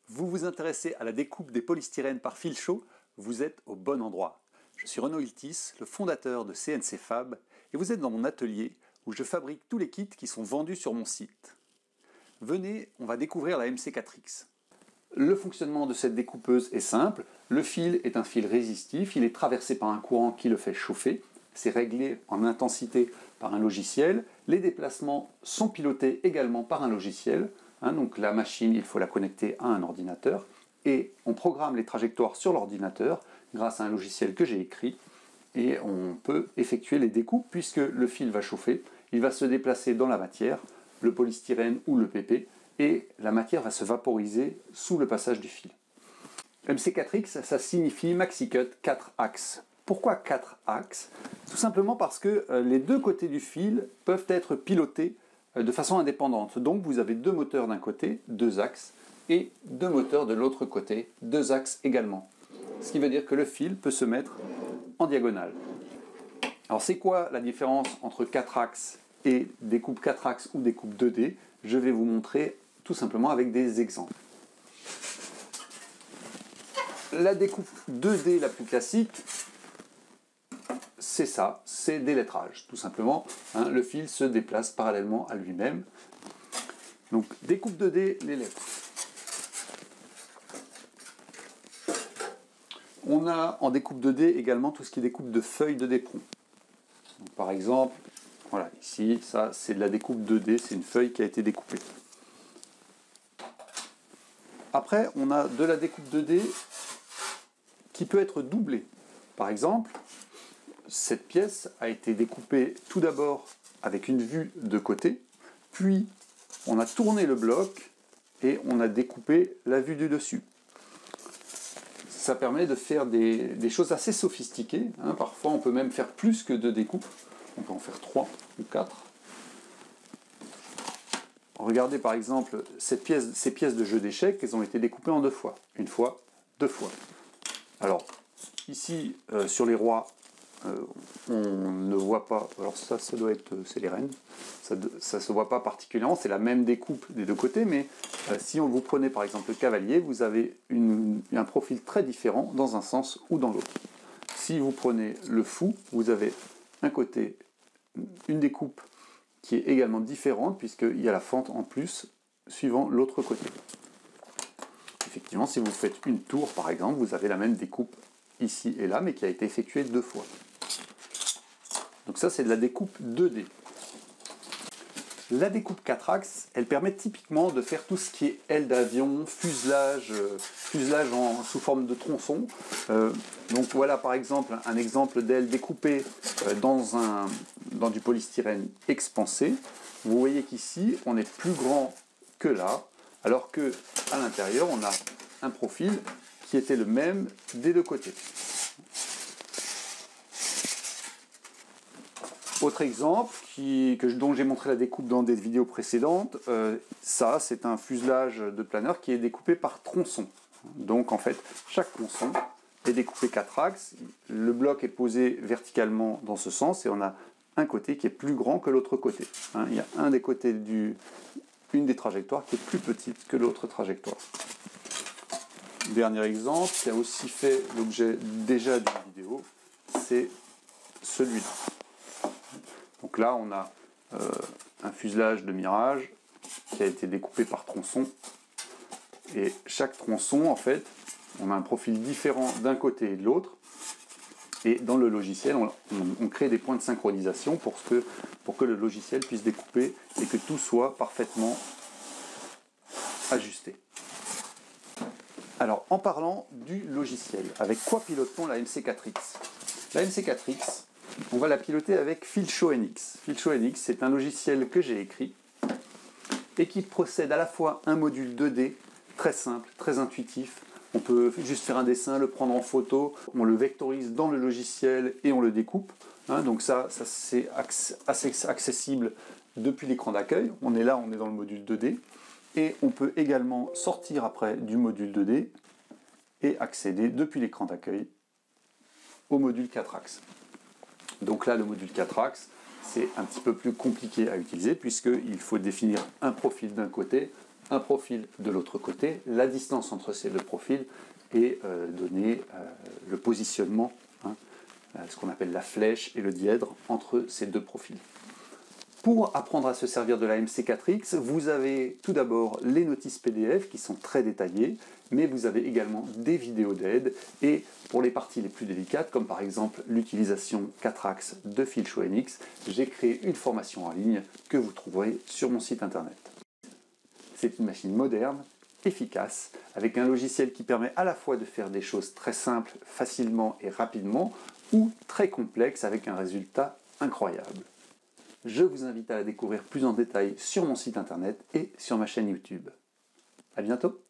Vous vous intéressez à la découpe des polystyrènes par fil chaud? Vous êtes au bon endroit. Je suis Renaud Iltis, le fondateur de CNC Fab, et vous êtes dans mon atelier où je fabrique tous les kits qui sont vendus sur mon site. Venez, on va découvrir la MC4X. Le fonctionnement de cette découpeuse est simple. Le fil est un fil résistif, il est traversé par un courant qui le fait chauffer. C'est réglé en intensité par un logiciel. Les déplacements sont pilotés également par un logiciel. Donc la machine, il faut la connecter à un ordinateur. Et on programme les trajectoires sur l'ordinateur grâce à un logiciel que j'ai écrit. Et on peut effectuer les découpes puisque le fil va chauffer. Il va se déplacer dans la matière, le polystyrène ou le PP. Et la matière va se vaporiser sous le passage du fil. MC4X, ça signifie Maxi Cut 4 axes. Pourquoi 4 axes? Tout simplement parce que les deux côtés du fil peuvent être pilotés de façon indépendante. Donc vous avez deux moteurs d'un côté, deux axes, et deux moteurs de l'autre côté, deux axes également. Ce qui veut dire que le fil peut se mettre en diagonale. Alors c'est quoi la différence entre 4 axes et découpe 4 axes ou découpe 2D? Je vais vous montrer tout simplement avec des exemples. La découpe 2D la plus classique, c'est ça, c'est des lettrages, tout simplement. Le fil se déplace parallèlement à lui-même. Donc, découpe 2D, les lettres. On a en découpe 2D également tout ce qui est découpe de feuilles de d'éperon. Par exemple, voilà, ici, ça, c'est de la découpe 2D, c'est une feuille qui a été découpée. Après, on a de la découpe 2D qui peut être doublée. Par exemple, cette pièce a été découpée tout d'abord avec une vue de côté, puis on a tourné le bloc et on a découpé la vue du dessus. Ça permet de faire des choses assez sophistiquées. Parfois, on peut même faire plus que 2 découpes. On peut en faire 3 ou 4. Regardez par exemple ces pièces de jeu d'échecs, elles ont été découpées en 2 fois. Une fois, 2 fois. Alors, ici, sur les rois, on ne voit pas, alors ça doit être, c'est les reines, ça ne se voit pas particulièrement, c'est la même découpe des deux côtés, mais si vous prenez par exemple le cavalier, vous avez un profil très différent dans un sens ou dans l'autre. Si vous prenez le fou, vous avez un côté, une découpe qui est également différente, puisqu'il y a la fente en plus, suivant l'autre côté. Effectivement, si vous faites une tour par exemple, vous avez la même découpe ici et là, mais qui a été effectuée 2 fois. Donc ça, c'est de la découpe 2D. La découpe 4 axes, elle permet typiquement de faire tout ce qui est aile d'avion, fuselage sous forme de tronçon. Donc voilà par exemple un exemple d'aile découpée dans du polystyrène expansé. Vous voyez qu'ici, on est plus grand que là, alors qu'à l'intérieur, on a un profil qui était le même des deux côtés. Autre exemple, dont j'ai montré la découpe dans des vidéos précédentes, ça c'est un fuselage de planeur qui est découpé par tronçon. Donc en fait, chaque tronçon est découpé 4 axes, le bloc est posé verticalement dans ce sens et on a un côté qui est plus grand que l'autre côté. Il y a un des côtés une des trajectoires qui est plus petite que l'autre trajectoire. Dernier exemple, qui a aussi fait l'objet déjà d'une vidéo, c'est celui-là. Donc là, on a un fuselage de Mirage qui a été découpé par tronçon. Et chaque tronçon, en fait, on a un profil différent d'un côté et de l'autre. Et dans le logiciel, on crée des points de synchronisation pour que le logiciel puisse découper et que tout soit parfaitement ajusté. Alors, en parlant du logiciel, avec quoi pilote-t-on la MC4X? La MC4X, on va la piloter avec FilShowNX. FilShowNX, c'est un logiciel que j'ai écrit et qui possède à la fois un module 2D très simple, très intuitif. On peut juste faire un dessin, le prendre en photo, on le vectorise dans le logiciel et on le découpe. Donc ça c'est assez accessible depuis l'écran d'accueil. On est dans le module 2D. Et on peut également sortir après du module 2D et accéder depuis l'écran d'accueil au module 4 axes. Donc là, le module 4 axes, c'est un petit peu plus compliqué à utiliser puisqu'il faut définir un profil d'un côté, un profil de l'autre côté, la distance entre ces deux profils et donner le positionnement, ce qu'on appelle la flèche et le dièdre entre ces deux profils. Pour apprendre à se servir de la MC4X, vous avez tout d'abord les notices PDF qui sont très détaillées, mais vous avez également des vidéos d'aide, et pour les parties les plus délicates, comme par exemple l'utilisation 4 axes de Filshaw NX, j'ai créé une formation en ligne que vous trouverez sur mon site internet. C'est une machine moderne, efficace, avec un logiciel qui permet à la fois de faire des choses très simples, facilement et rapidement, ou très complexes avec un résultat incroyable. Je vous invite à la découvrir plus en détail sur mon site internet et sur ma chaîne YouTube. À bientôt!